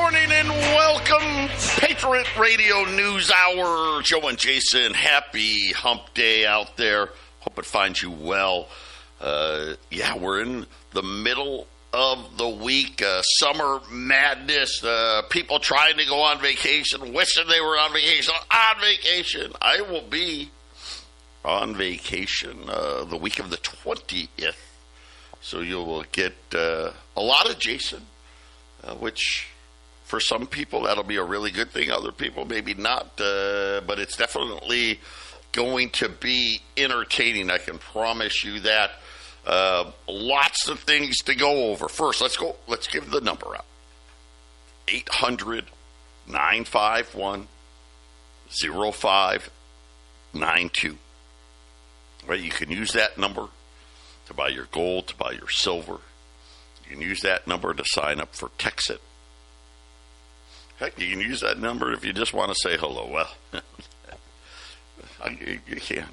morning and welcome. Patriot Radio News Hour. Joe and Jason, happy hump day out there. Hope it finds you well. We're in the middle of the week. Summer madness. People trying to go on vacation, wishing they were on vacation. I will be on vacation the week of the 20th. So you will get a lot of Jason, which for some people that'll be a really good thing. Other people maybe not, but it's definitely going to be entertaining. I can promise you that. Lots of things to go over. First, let's give the number out. 800-951-0592. Right, you can use that number to buy your gold, to buy your silver. You can use that number to sign up for KXXT. Heck, you can use that number if you just want to say hello. Well, you can.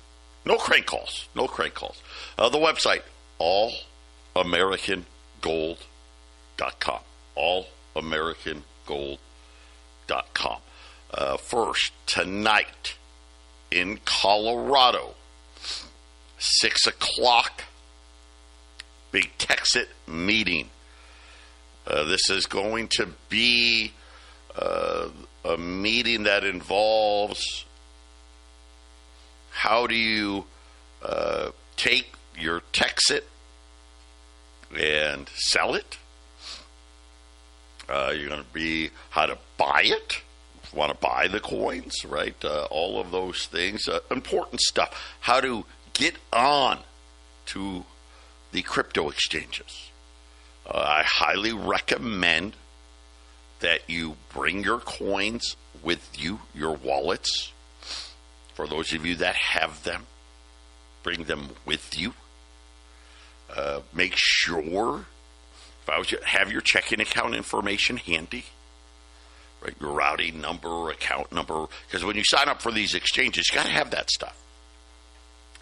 No crank calls. The website, allamericangold.com. allamericangold.com. First, tonight in Colorado, 6 o'clock, big KXXT meeting. This is going to be a meeting that involves how do you take your KXXT and sell it. You're going to be how to buy it. Want to buy the coins, right? All of those things. Important stuff. How to get on to the crypto exchanges. I highly recommend that you bring your coins with you, your wallets. For those of you that have them, bring them with you. Make sure, if I was you, have your checking account information handy. Right, your routing number, account number. Because when you sign up for these exchanges, you got to have that stuff.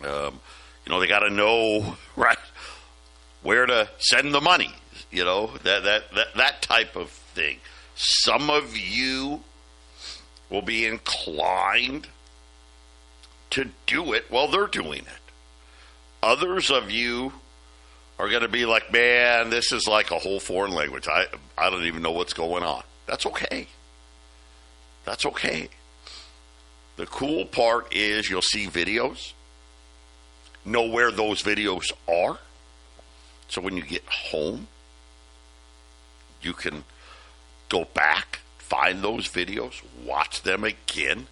They got to know, right, where to send the money, that type of thing. Some of you will be inclined to do it while they're doing it. Others of you are going to be like, man, this is like a whole foreign language. I don't even know what's going on. That's okay. The cool part is you'll see videos. Know where those videos are. So when you get home, you can go back, find those videos, watch them again,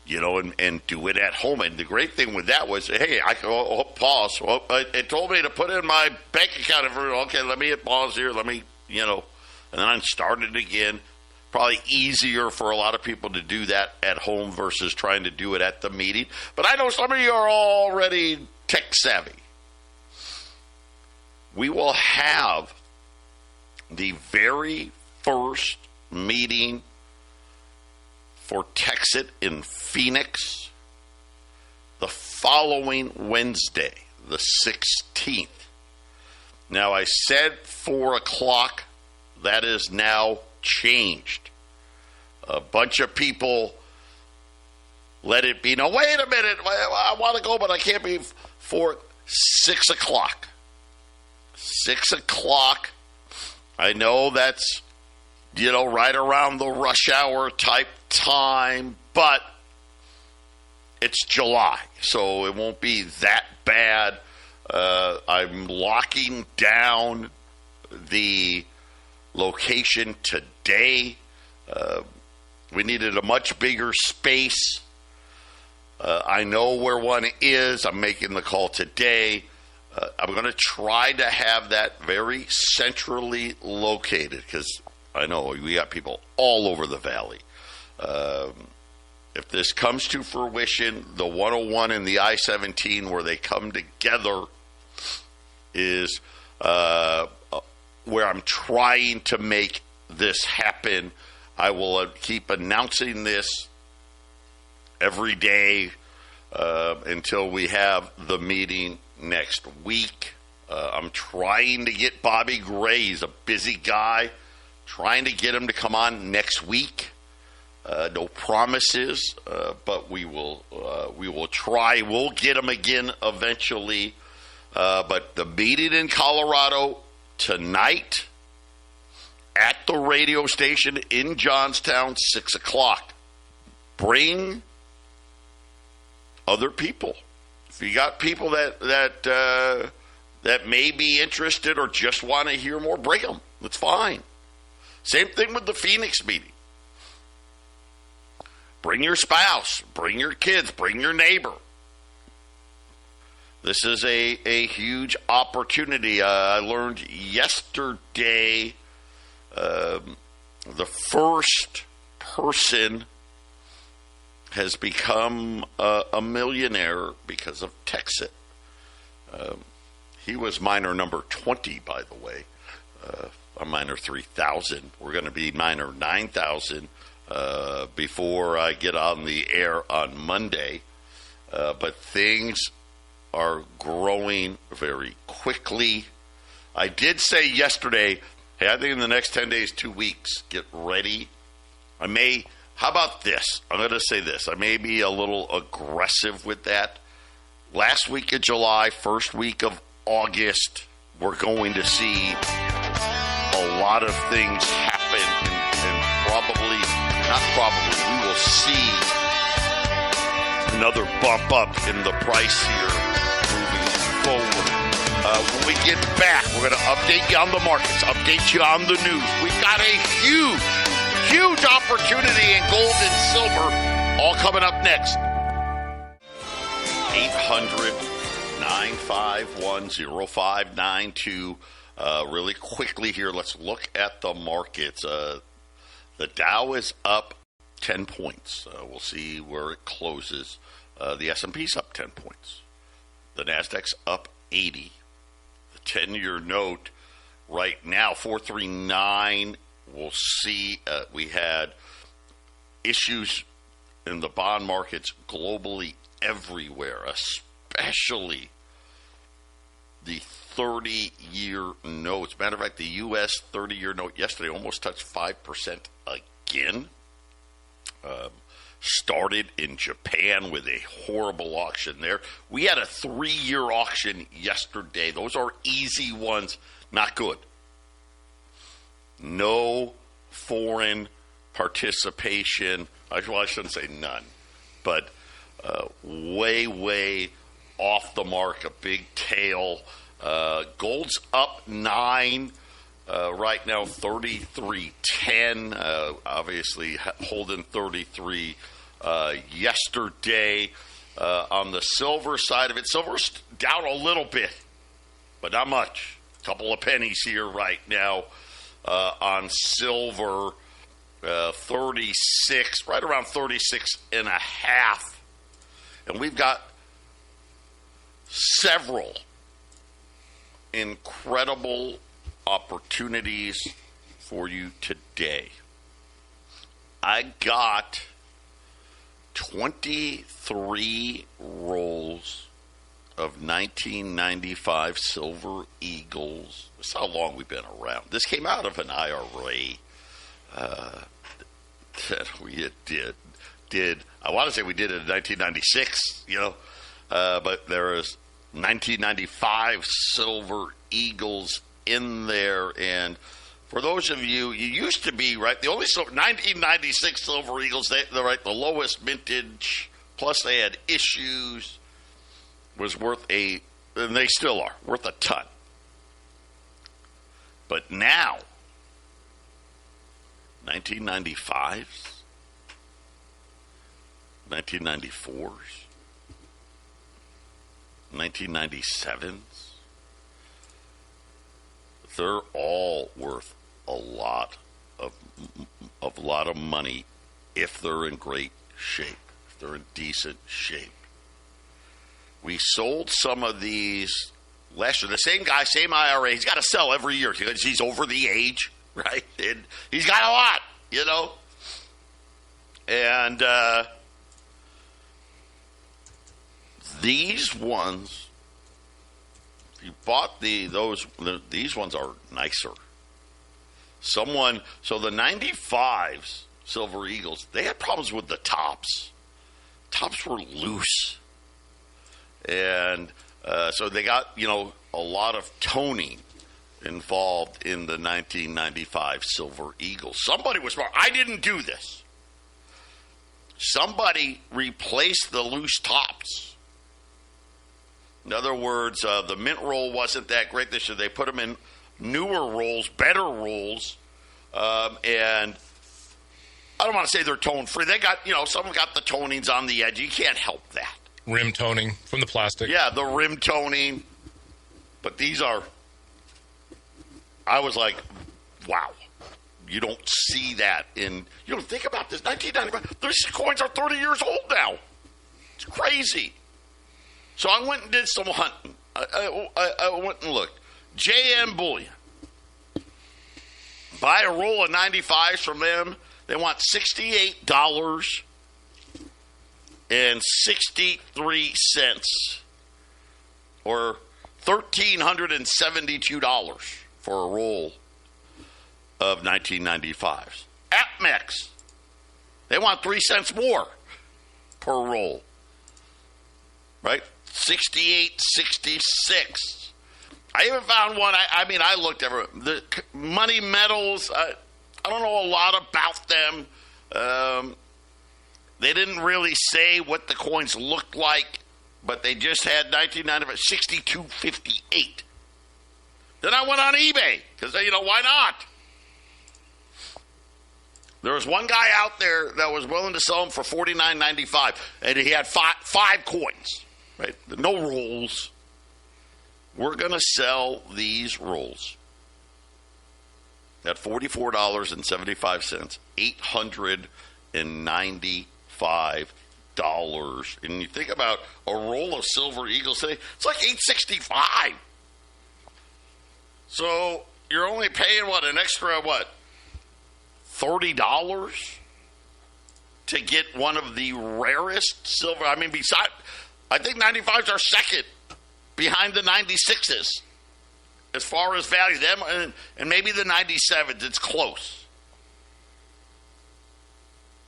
and do it at home. And the great thing with that was, hey, I can pause. Well, it told me to put in my bank account information. Okay, let me hit pause here. Let me, and then I started again. Probably easier for a lot of people to do that at home versus trying to do it at the meeting. But I know some of you are already tech savvy. We will have the very first meeting for KXXT in Phoenix the following Wednesday, the 16th. Now, I said 4 o'clock. That is now changed. A bunch of people let it be. No, wait a minute. I want to go, but I can't be for 6 o'clock. 6 o'clock. I know that's, right around the rush hour type time, but it's July, so it won't be that bad. I'm locking down the location today. We needed a much bigger space. I know where one is. I'm making the call today. I'm going to try to have that very centrally located because I know we got people all over the valley. If this comes to fruition, the 101 and the I-17 where they come together is where I'm trying to make this happen. I will keep announcing this every day until we have the meeting next week. I'm trying to get Bobby Gray. He's a busy guy. Trying to get him to come on next week. No promises, but we will try. We'll get him again eventually. But the meeting in Colorado tonight at the radio station in Johnstown, 6 o'clock. Bring other people. If you got people that may be interested or just want to hear more, bring them. That's fine. Same thing with the Phoenix meeting. Bring your spouse, bring your kids, bring your neighbor. This is a huge opportunity. I learned yesterday the first person has become a millionaire because of Texit. He was miner number 20, by the way. I'm miner 3,000. We're going to be miner 9,000 before I get on the air on Monday. But things are growing very quickly. I did say yesterday, hey, I think in the next 10 days, 2 weeks, get ready. How about this? I'm going to say this. I may be a little aggressive with that. Last week of July, first week of August, we're going to see a lot of things happen, and we will see another bump up in the price here moving forward. When we get back, we're going to update you on the markets, update you on the news. We've got a huge opportunity in gold and silver, all coming up next. 800-951-0592. Really quickly here, let's look at the markets. The Dow is up 10 points. We'll see where it closes. The S&P's up 10 points. The Nasdaq's up 80. The 10-year note right now, 439. We'll see. We had issues in the bond markets globally everywhere, especially the 30-year notes. Matter of fact, the U.S. 30-year note yesterday almost touched 5% again. Started in Japan with a horrible auction there. We had a 3-year auction yesterday. Those are easy ones, not good. No foreign participation. Well, I shouldn't say none, but way off the mark, a big tail. Gold's up 9 right now, 33.10. Obviously holding 33 yesterday. On the silver side of it, silver's down a little bit, but not much. A couple of pennies here right now on silver. 36, right around 36 and a half. And we've got several incredible opportunities for you today. I got 23 rolls of 1995 Silver Eagles. That's how long we've been around. This came out of an IRA that we did. I want to say we did it in 1996, but there is 1995 Silver Eagles in there. And for those of you used to be, right, the only 1996 Silver Eagles, they're right, the lowest vintage, plus they had issues, was worth and they still are, worth a ton. But now, 1995s, 1994s, 1997s, they're all worth a lot of money if they're in great shape, if they're in decent shape. We sold some of these last year. The same guy, same IRA, he's got to sell every year because he's over the age, right? And he's got a lot, And these ones, if you bought these ones are nicer. So the 95s, Silver Eagles, they had problems with the tops. Tops were loose. And so they got, a lot of toning involved in the 1995 Silver Eagles. Somebody was smart. I didn't do this. Somebody replaced the loose tops. In other words, the mint roll wasn't that great this year. They put them in newer rolls, better rolls, and I don't want to say they're tone free. They got, some got the tonings on the edge. You can't help that. Rim toning from the plastic. Yeah, the rim toning. But these are, I was like, wow. You don't see that in, think about this. 1995, these coins are 30 years old now. It's crazy. So I went and did some hunting. I went and looked. JM Bullion. Buy a roll of 95s from them. They want $68.63 or $1,372 for a roll of 1995s. APMEX, they want 3 cents more per roll, right? 68.66. I even found one. I looked everywhere. The money metals. I don't know a lot about them. They didn't really say what the coins looked like, but they just had 1995 62.58. Then I went on eBay because why not? There was one guy out there that was willing to sell them for $49.95, and he had five coins. Right, no rolls. We're going to sell these rolls at $44.75, $895. And you think about a roll of Silver Eagles today, it's like $865. So you're only paying an extra $30 to get one of the rarest silver. I think 95s are second behind the 96s as far as value. Them and maybe the 97s, it's close.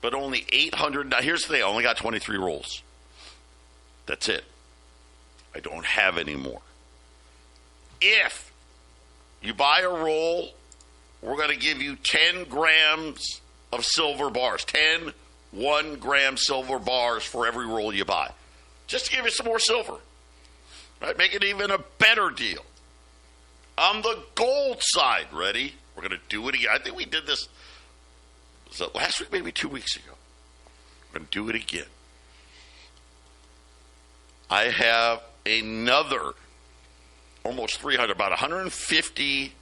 But only 800. Now, here's the thing. I only got 23 rolls. That's it. I don't have any more. If you buy a roll, we're going to give you 10 grams of silver bars. 10 1-gram silver bars for every roll you buy. Just to give you some more silver. Right? Make it even a better deal. On the gold side, ready? We're going to do it again. I think we did this, was it last week, maybe 2 weeks ago. We're going to do it again. I have another almost 300, about 150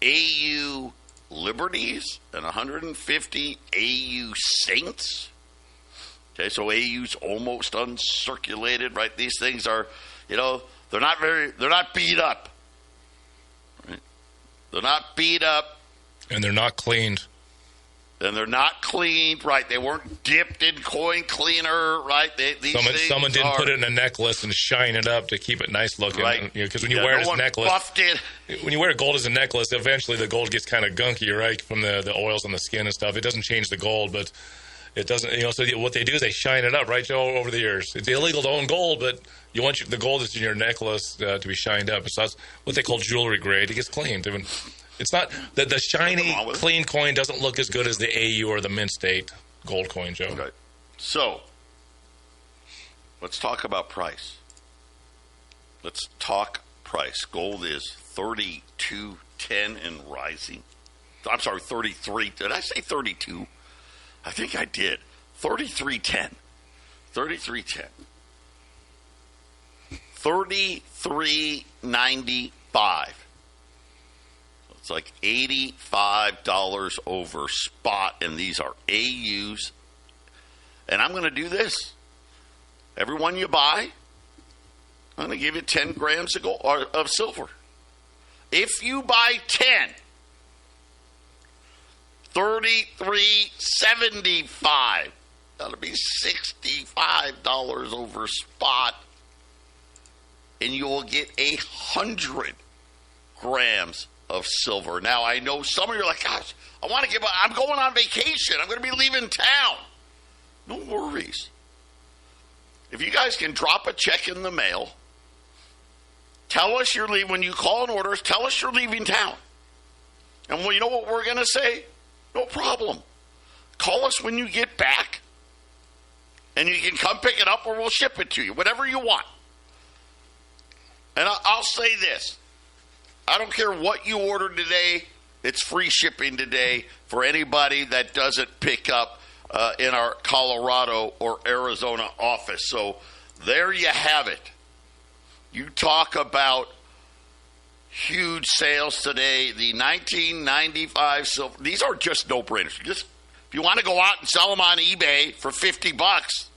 AU Liberties and 150 AU Saints. Okay, so AU's almost uncirculated, right? These things are, they're not beat up. Right? They're not beat up. And they're not cleaned. And they're not cleaned, right? They weren't dipped in coin cleaner, right? Someone didn't put it in a necklace and shine it up to keep it nice looking. Right. Because when you wear it as a necklace, buffed it. When you wear gold as a necklace, eventually the gold gets kind of gunky, right? From the oils on the skin and stuff. It doesn't change the gold, but it doesn't, so what they do is they shine it up, right, Joe, over the years. It's illegal to own gold, but you want the gold that's in your necklace to be shined up. So that's what they call jewelry grade. It gets cleaned. It's not that the shiny, clean coin doesn't look as good as the AU or the Mint State gold coin, Joe. Okay. So, let's talk about price. Let's talk price. Gold is $32.10 and rising. I'm sorry, 33. Did I say 32? I think I did. 33.10. 33.10. 33.95. It's like $85 over spot, and these are AUs. And I'm going to do this. Every one you buy, I'm going to give you 10 grams of gold, or of silver. If you buy 10, $33.75. That'll be $65 over spot, and you will get 100 grams of silver. Now, I know some of you are like, gosh, I'm going on vacation. I'm going to be leaving town. No worries. If you guys can drop a check in the mail, tell us you're leaving. When you call and order, tell us you're leaving town. And well, you know what we're going to say? No problem. Call us when you get back, and you can come pick it up or we'll ship it to you, whatever you want. And I'll say this. I don't care what you order today. It's free shipping today for anybody that doesn't pick up in our Colorado or Arizona office. So there you have it. You talk about huge sales today. The 1995 silver. These are just no-brainers. If you want to go out and sell them on eBay for $50,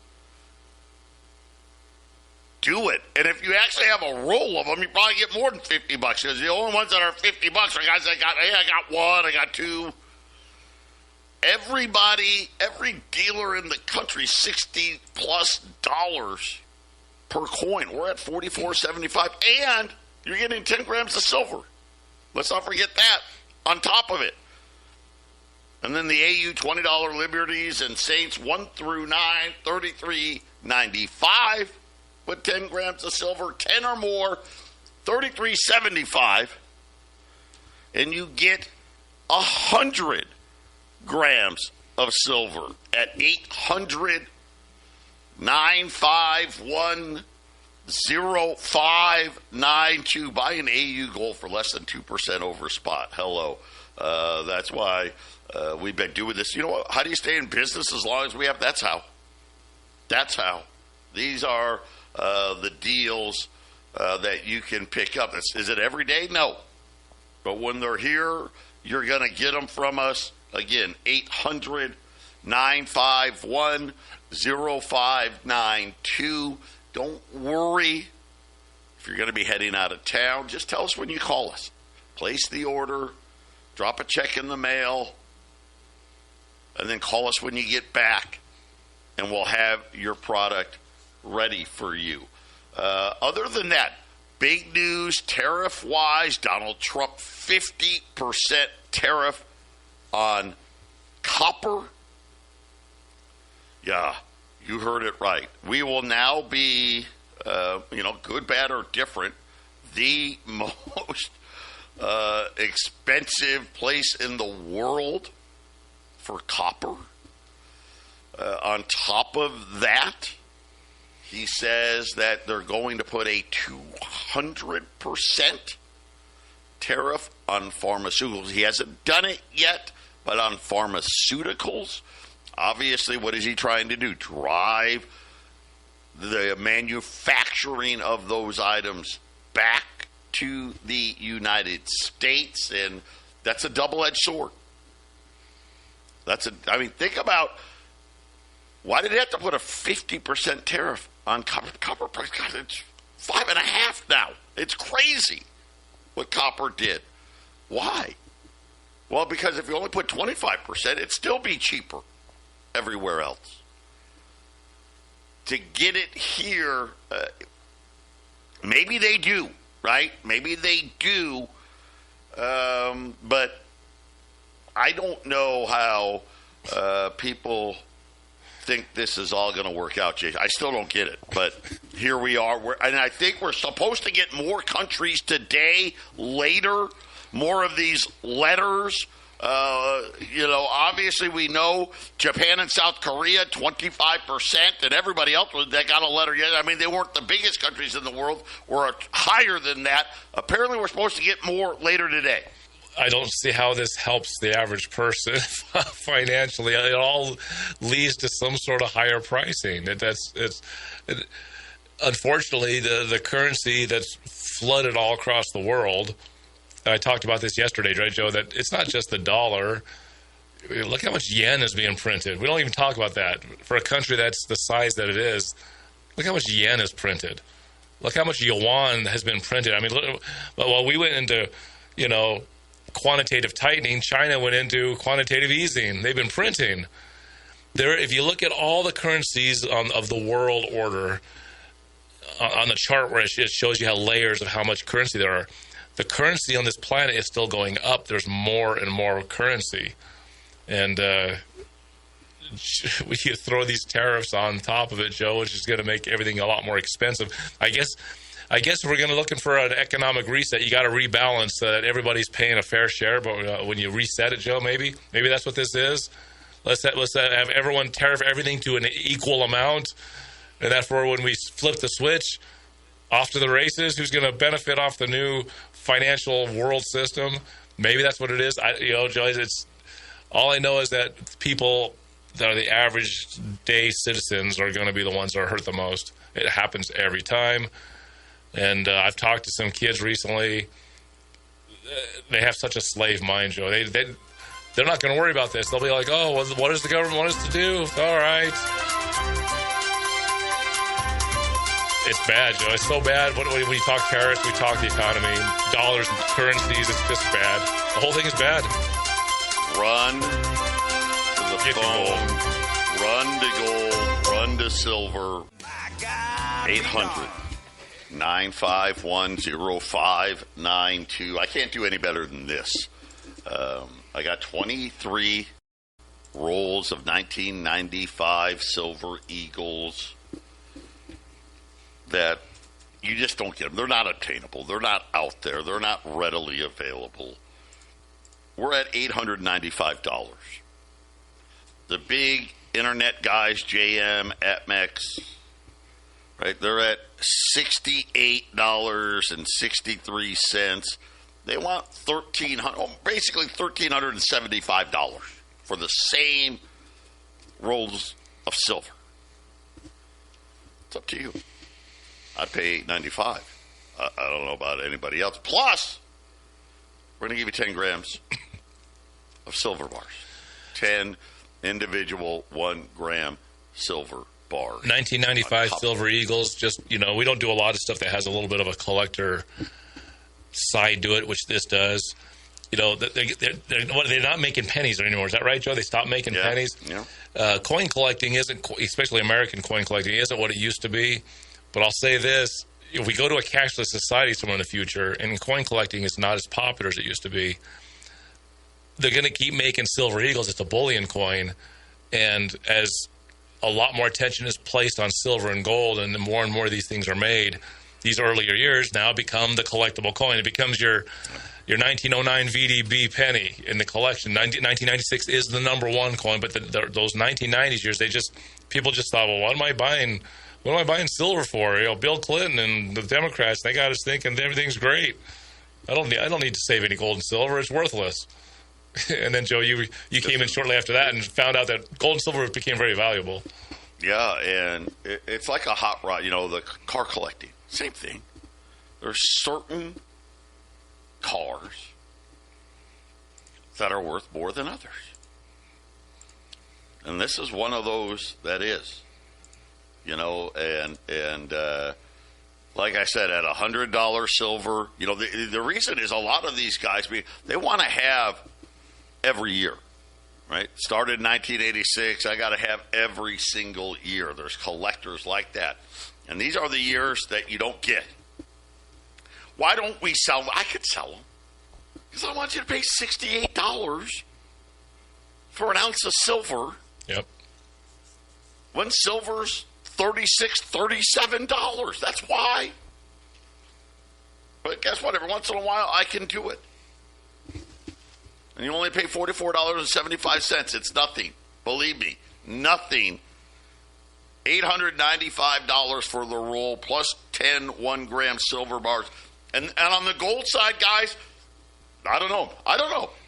do it. And if you actually have a roll of them, you probably get more than $50 because the only ones that are $50 are guys that I got one, I got two. Everybody, every dealer in the country, $60+ per coin. We're at $44.75, and you're getting 10 grams of silver. Let's not forget that on top of it. And then the AU $20 Liberties and Saints 1 through 9, $33.95 with 10 grams of silver, 10 or more, $33.75, and you get 100 grams of silver at 800-951-0592. Buy an AU gold for less than 2% over spot. Hello. That's why we've been doing this. You know what? How do you stay in business as long as we have? That's how. That's how. These are the deals that you can pick up. Is it every day? No. But when they're here, you're going to get them from us. Again, 800-951-0592. Don't worry if you're going to be heading out of town. Just tell us when you call us. Place the order, drop a check in the mail, and then call us when you get back, and we'll have your product ready for you. Other than that, big news tariff-wise, Donald Trump 50% tariff on copper. Yeah, you heard it right. We will now be, good, bad, or different, the most expensive place in the world for copper. On top of that, he says that they're going to put a 200% tariff on pharmaceuticals. He hasn't done it yet, but on pharmaceuticals, obviously, what is he trying to do? Drive the manufacturing of those items back to the United States, and that's a double-edged sword. Think about, why did they have to put a 50% tariff on copper? Copper price, God, it's 5.5 now. It's crazy what copper did. Why? Well, because if you only put 25%, it'd still be cheaper everywhere else. To get it here, maybe they do, right? Maybe they do, but I don't know how people think this is all going to work out, Jason. I still don't get it, but here we are. And I think we're supposed to get more countries today, later, more of these letters. Obviously we know Japan and South Korea, 25%, and everybody else that got a letter yet. I mean, they weren't the biggest countries in the world, were higher than that. Apparently we're supposed to get more later today. I don't see how this helps the average person financially. It all leads to some sort of higher pricing. Unfortunately, the currency that's flooded all across the world. I talked about this yesterday, right, Joe? That it's not just the dollar. Look how much yen is being printed. We don't even talk about that. For a country that's the size that it is, look how much yen is printed. Look how much yuan has been printed. I mean, while we went into, quantitative tightening, China went into quantitative easing. They've been printing. If you look at all the currencies of the world order on the chart where it shows you how layers of how much currency there are, the currency on this planet is still going up. There's more and more currency. And we throw these tariffs on top of it, Joe, which is going to make everything a lot more expensive. I guess we're going to looking for an economic reset. You got to rebalance so that everybody's paying a fair share. But when you reset it, Joe, maybe that's what this is. Let's have everyone tariff everything to an equal amount, and therefore when we flip the switch, off to the races. Who's going to benefit off the new financial world system? Maybe that's what it is. Joe, it's all I know is that people that are the average day citizens are going to be the ones that are hurt the most. It happens every time. And I've talked to some kids recently. They have such a slave mind, Joe. They're not going to worry about this. They'll be like, oh, well, what does the government want us to do? All right. It's bad, Joe. It's so bad. When you talk tariffs, we talk the economy, dollars and currencies. It's just bad. The whole thing is bad. Run to the phone. Run to gold. Run to silver. 800-951-0592. I can't do any better than this. I got 23 rolls of 1995 Silver Eagles that you just don't get them. They're not attainable. They're not out there. They're not readily available. We're at $895. The big internet guys, JM, ATMEX, right? They're at $68.63. They want basically $1,375 for the same rolls of silver. It's up to you. I'd pay $895. I don't know about anybody else. Plus, we're going to give you 10 grams of silver bars. 10 individual 1 gram silver bars. 1995 Silver Eagles. Just, we don't do a lot of stuff that has a little bit of a collector side to it, which this does. They're not making pennies anymore. Is that right, Joe? They stopped making pennies. Yeah. Coin collecting isn't, especially American coin collecting, isn't what it used to be. But I'll say this: if we go to a cashless society somewhere in the future, and coin collecting is not as popular as it used to be, they're going to keep making Silver Eagles. It's a bullion coin, and as a lot more attention is placed on silver and gold, and more of these things are made, these earlier years now become the collectible coin. It becomes your 1909 VDB penny in the collection. 1996 is the number one coin, but those 1990s years, people just thought, well, what am I buying silver for? Bill Clinton and the Democrats, they got us thinking everything's great. I don't need to save any gold and silver. It's worthless. And then, Joe, you came in shortly after that and found out that gold and silver became very valuable. Yeah, and it's like a hot rod, the car collecting. Same thing. There's certain cars that are worth more than others. And this is one of those that is. And like I said, at $100 silver, the reason is a lot of these guys, they want to have every year, right? Started in 1986, I got to have every single year. There's collectors like that. And these are the years that you don't get. Why don't we sell them? I could sell them. Because I want you to pay $68 for an ounce of silver. Yep. When silver's $36, $37. That's why. But guess what? Every once in a while, I can do it. And you only pay $44.75. It's nothing. Believe me, nothing. $895 for the roll plus 10 1-gram silver bars. And on the gold side, guys, I don't know.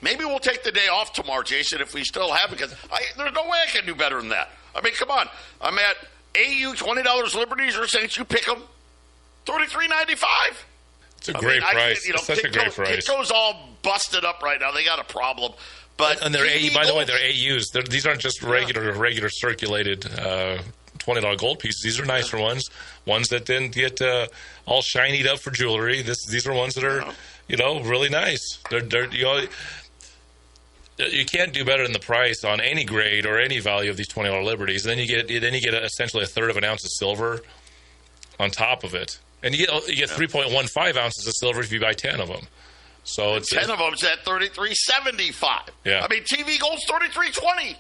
Maybe we'll take the day off tomorrow, Jason, if we still have it, because there's no way I can do better than that. I mean, come on. I'm at AU $20 Liberties or Saints. You pick them. $33.95. It's a great price. It's such a great price. Kitco's all busted up right now. They got a problem. But and they're by the way, they're AUs. These aren't just regular circulated $20 gold pieces. These are nicer ones that didn't get all shinied up for jewelry. These are ones that are, really nice. They're you can't do better than the price on any grade or any value of these $20 Liberties. And then you get essentially a third of an ounce of silver on top of it. And you get 3.15 ounces of silver if you buy 10 of them. So it's 10 of them's at $33.75. Yeah. I mean, TV Gold's $33.20.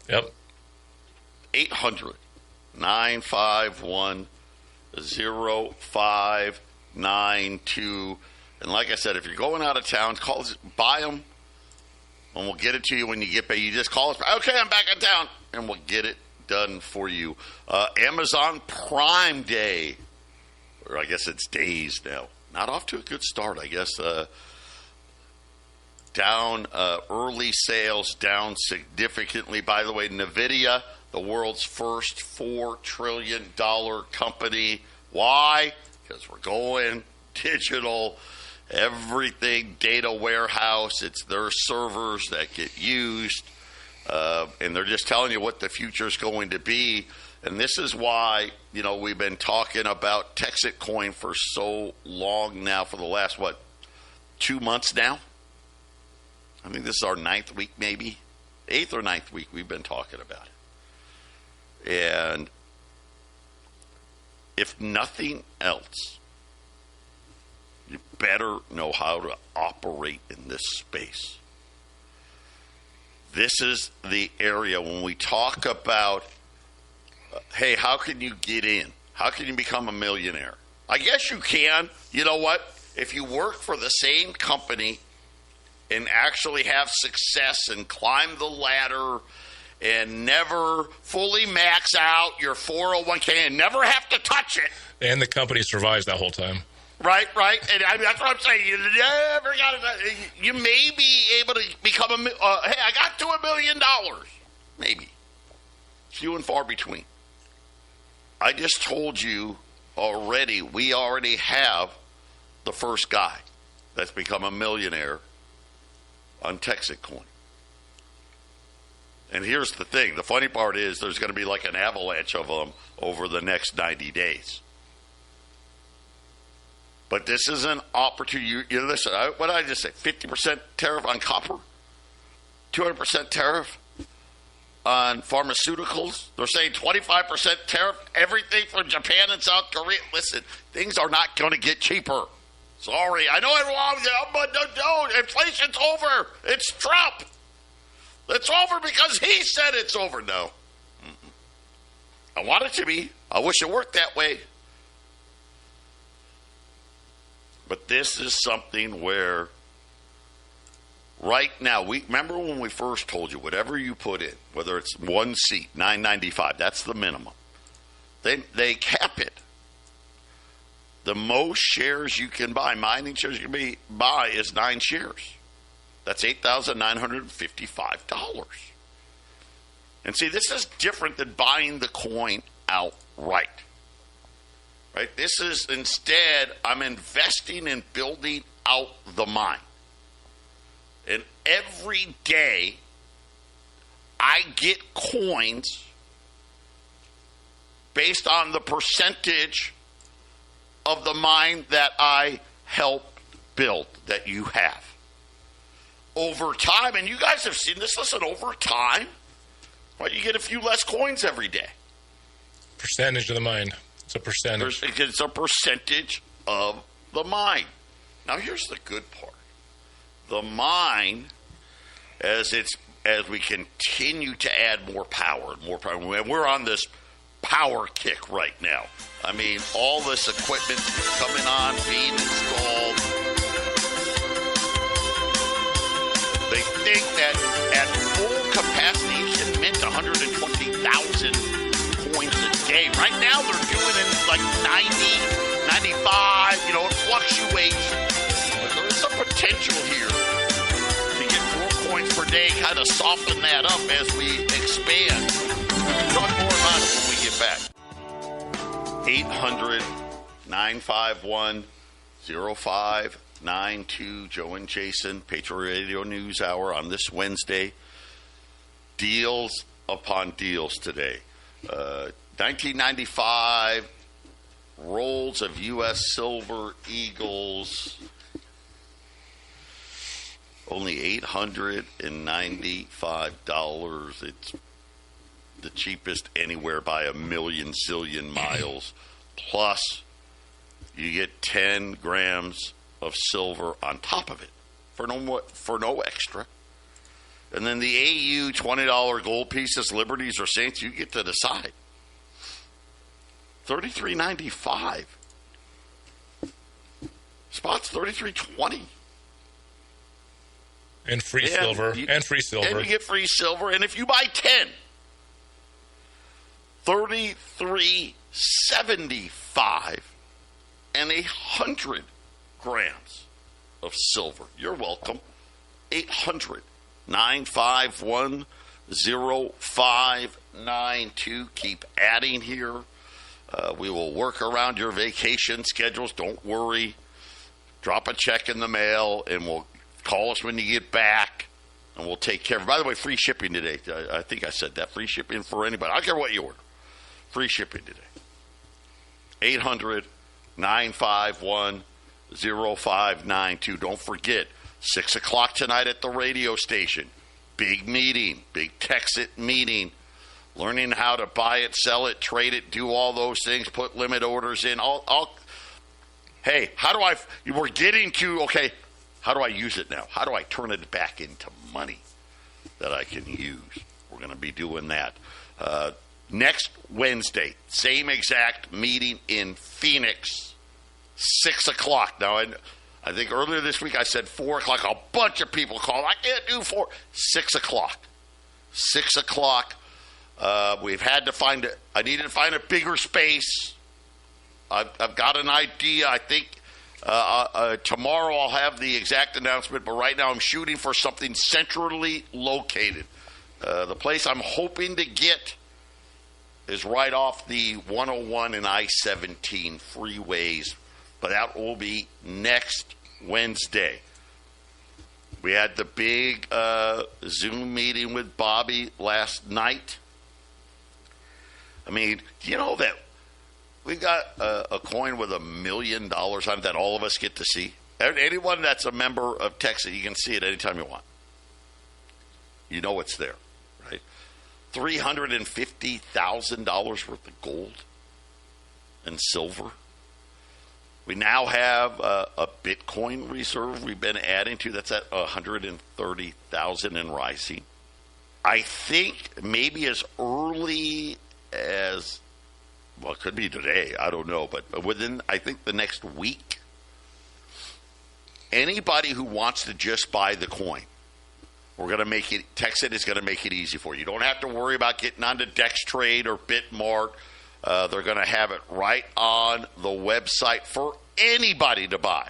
Yep. 800-951-0592. And like I said, if you're going out of town, call us, buy them, and we'll get it to you when you get back. You just call us, okay, I'm back in town, and we'll get it done for you. Amazon Prime Day, or I guess it's days now. Not off to a good start, I guess. Down, early sales down significantly. By the way, NVIDIA, the world's first $4 trillion company. Why? Because we're going digital. Everything, data warehouse, it's their servers that get used. And they're just telling you what the future is going to be. And this is why, we've been talking about Texit Coin for so long now, for the last, 2 months now? I think this is our 9th week, maybe. 8th or 9th week we've been talking about it. And if nothing else, you better know how to operate in this space. This is the area when we talk about, hey, how can you get in? How can you become a millionaire? I guess you can. You know what? If you work for the same company and actually have success and climb the ladder and never fully max out your 401k and never have to touch it. And the company survives that whole time. Right. And that's what I'm saying. You never got to. You may be able to become hey, I got to $1 million. Maybe. Few and far between. I just told you already, we already have the first guy that's become a millionaire on Texit Coin. And here's the thing. The funny part is there's going to be like an avalanche of them over the next 90 days. But this is an opportunity. You listen, what did I just say? 50% tariff on copper? 200% tariff on pharmaceuticals? They're saying 25% tariff, everything from Japan and South Korea. Listen, things are not going to get cheaper. Sorry, I know everyone, but no, inflation's over. It's Trump. It's over because he said it's over. No. I want it to be. I wish it worked that way. But this is something where right now, remember when we first told you, whatever you put in, whether it's one seat, $9.95, that's the minimum. They cap it. The most shares you can buy, mining shares you can buy, is 9 shares. That's $8,955. And see, this is different than buying the coin outright. Right? This is instead, I'm investing in building out the mine. And every day, I get coins based on the percentage of the mine that I helped build, that you have. Over time, and you guys have seen this, listen, over time, right, you get a few less coins every day. Percentage of the mine. It's a percentage. It's a percentage of the mine. Now, here's the good part. The mine, as we continue to add more power, we're on this power kick right now. I mean, all this equipment coming on, being installed. They think that at full capacity, you can mint 120,000 coins a day. Right now, they're doing it like 90, 95, it fluctuates. But there is some potential here to get 4 coins per day, kind of soften that up as we expand. We'll talk more about it when we get back. 800-951-0592. Joe and Jason, Patriot Radio News Hour on this Wednesday. Deals upon deals today. 1995 rolls of U.S. Silver Eagles. Only $895. It's the cheapest anywhere by a million zillion miles. Plus, you get 10 grams of silver on top of it for no extra. And then the AU $20 gold pieces, Liberties or Saints, you get to decide. $33.95. Spots $33.20. And free silver. And free silver. And you get free silver. And if you buy 10, $33.75 and 100 grams of silver. You're welcome. 800-951-0592. Keep adding here. We will work around your vacation schedules. Don't worry. Drop a check in the mail, and we'll call us when you get back, and we'll take care of it. By the way, free shipping today. I think I said that. Free shipping for anybody. I don't care what you order. Free shipping today. 800-951-0592. Don't forget, 6 o'clock tonight at the radio station. Big meeting. Big Texit meeting. Learning how to buy it, sell it, trade it, do all those things, put limit orders in. Hey, how do we're getting to, okay, how do I use it now? How do I turn it back into money that I can use? We're going to be doing that. Next Wednesday, same exact meeting in Phoenix, 6 o'clock. Now, I think earlier this week I said 4 o'clock. A bunch of people called. I can't do 4. 6 o'clock. 6 o'clock. We've had to I needed to find a bigger space. I've got an idea. I think tomorrow I'll have the exact announcement, but right now I'm shooting for something centrally located. The place I'm hoping to get is right off the 101 and I-17 freeways, but that will be next Wednesday. We had the big Zoom meeting with Bobby last night. I mean, do you know that we got a coin with $1 million on it that all of us get to see? Anyone that's a member of Texas, you can see it anytime you want. You know it's there, right? $350,000 worth of gold and silver. We now have a Bitcoin reserve we've been adding to. That's at 130,000 and rising. I think maybe as early as, well, it could be today, I don't know, but within, I think, the next week, anybody who wants to just buy the coin, we're going to make it, Texit is going to make it easy for you. You don't have to worry about getting onto DexTrade or Bitmart. They're going to have it right on the website for anybody to buy.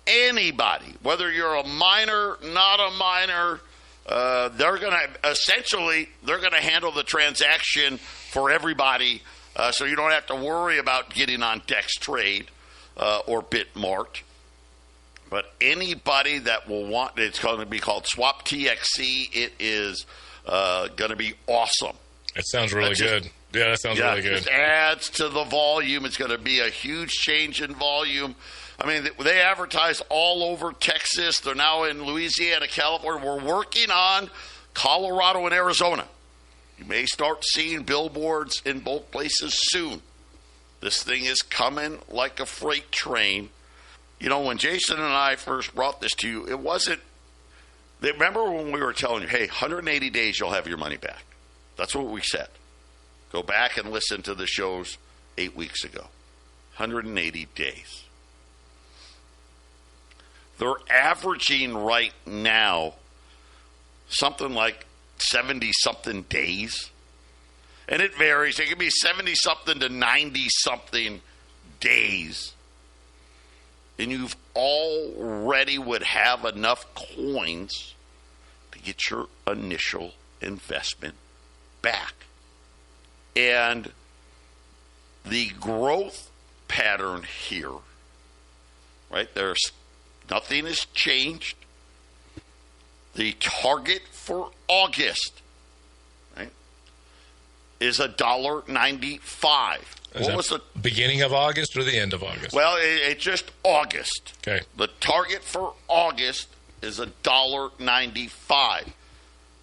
Anybody, whether you're a miner, not a miner, they're going to handle the transaction for everybody, so you don't have to worry about getting on DexTrade or Bitmart. But anybody that will want, it's going to be called Swap TXC. It is going to be awesome. It sounds really good. Yeah, that sounds really good. It adds to the volume. It's going to be a huge change in volume. I mean, they advertise all over Texas. They're now in Louisiana, California. We're working on Colorado and Arizona. You may start seeing billboards in both places soon. This thing is coming like a freight train. You know, when Jason and I first brought this to you, it wasn't, remember when we were telling you, hey, 180 days you'll have your money back. That's what we said. Go back and listen to the shows 8 weeks ago. 180 days. They're averaging right now something like 70-something days. And it varies. It can be 70-something to 90-something days. And you've already would have enough coins to get your initial investment back. And the growth pattern here, right, nothing has changed. The target for August, right, is $1.95. What was the beginning of August or the end of August? Well, it's just August. Okay. The target for August is $1.95.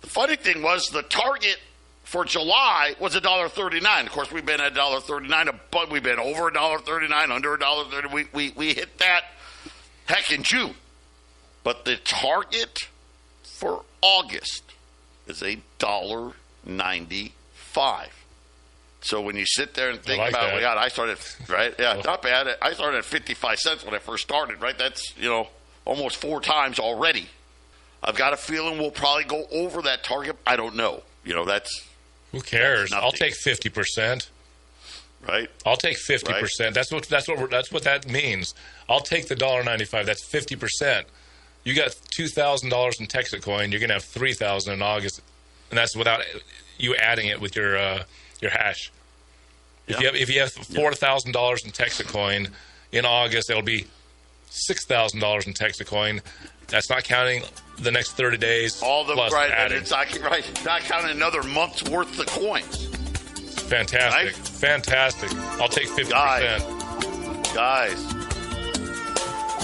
The funny thing was the target for July was $1.39. Of course, we've been at $1.39, but we've been over $1.39, under $1.30. We hit that, heck, in June. But the target for August is $1.95. So when you sit there and think about, well, God, I started, right? Yeah, not bad. I started at 55 cents when I first started, right? That's, almost 4 times already. I've got a feeling we'll probably go over that target. I don't know. That's... Who cares? I'll take 50%. Right? I'll take 50%. Right? That's what that means. I'll take the $1.95. That's 50%. You got $2,000 in Texas coin. You're going to have $3,000 in August, and that's without you adding it with your hash. If you have $4,000 in Texas coin in August, it'll be $6,000 in Texas coin. That's not counting the next 30 days. All the plus right, adding. and it's not counting another month's worth of coins. Fantastic, right? Fantastic. I'll take 50%. Guys,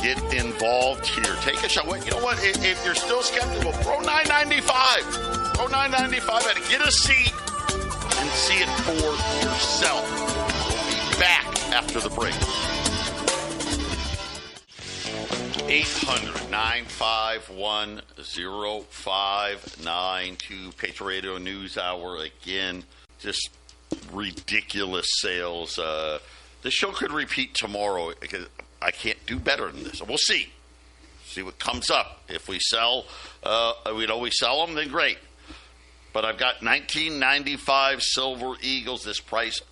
get involved here. Take a shot. You know what? If you're still skeptical, throw $9.95. Throw $9.95 at it. Get a seat and see it for yourself. We'll be back after the break. 800-951-0592. Patriot Radio News Hour again. Just ridiculous sales. The show could repeat tomorrow because I can't do better than this. We'll see. See what comes up. If we sell, we sell them, then great. But I've got 1995 Silver Eagles. This price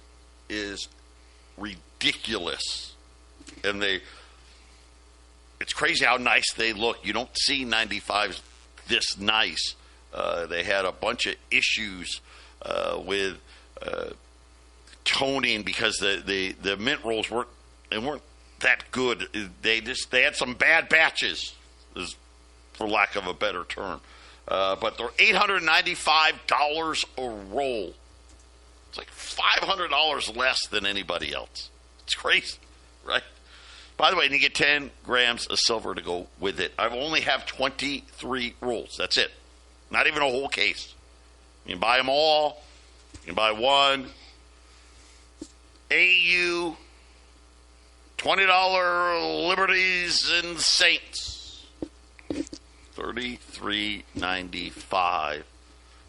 is ridiculous. And it's crazy how nice they look. You don't see 95s this nice. They had a bunch of issues with toning because the mint rolls weren't that good. They had some bad batches, for lack of a better term. But they're $895 a roll. It's like $500 less than anybody else. It's crazy, right? By the way, you get 10 grams of silver to go with it. I only have 23 rolls. That's it. Not even a whole case. You can buy them all. You can buy one. AU, $20 Liberties and Saints. $33.95.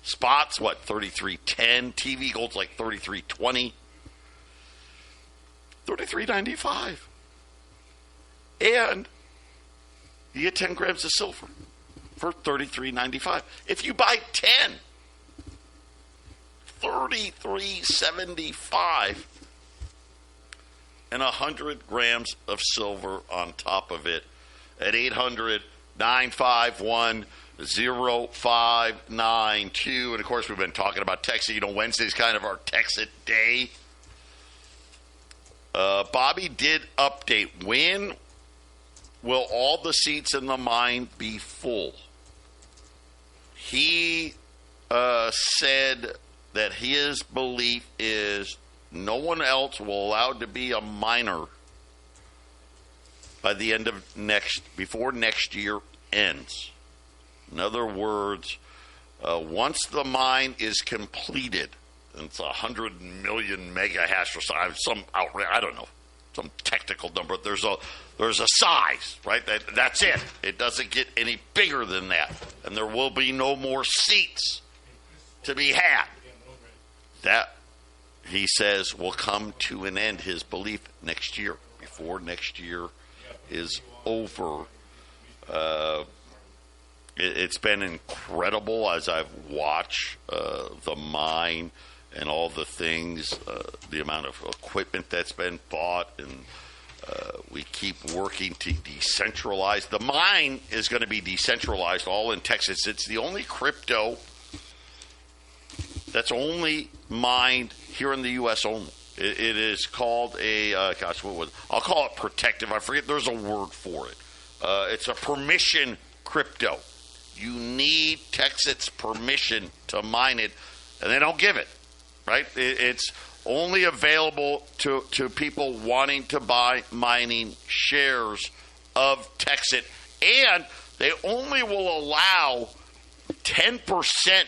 Spots, what, $33.10. TV Gold's like $33.20. $33.95. And you get 10 grams of silver for $33.95. If you buy 10, $33.75, and 100 grams of silver on top of it at 800-951-0592. And, of course, we've been talking about Texas. Wednesday's kind of our Texas day. Bobby did update. When will all the seats in the mine be full? He said that his belief is no one else will allow to be a miner by the end of before next year ends. In other words, once the mine is completed, and it's 100 million mega hash or some outrage, I don't know, some technical number. There's a size, right? That's it. It doesn't get any bigger than that, and there will be no more seats to be had. That, he says, will come to an end, his belief, next year, before next year is over. It's been incredible as I've watched the mine and all the things, the amount of equipment that's been bought, and we keep working to decentralize. The mine is going to be decentralized all in Texas. It's the only crypto that's only mined here in the U.S. only. It is called I'll call it protective. I forget, there's a word for it. It's a permission crypto. You need Texas permission to mine it, and they don't give it, right? It's only available to people wanting to buy mining shares of Texas, and they only will allow 10%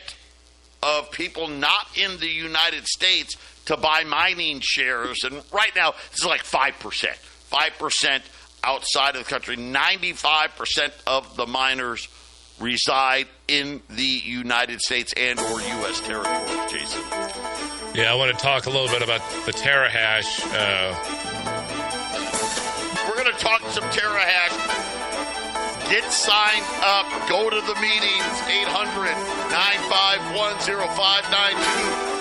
of people not in the United States to buy mining shares. And right now, this is like 5%. 5% outside of the country. 95% of the miners reside in the United States and or U.S. territory, Jason. Yeah, I want to talk a little bit about the terahash. We're going to talk some terahash. Get signed up. Go to the meetings. 800-951-0592.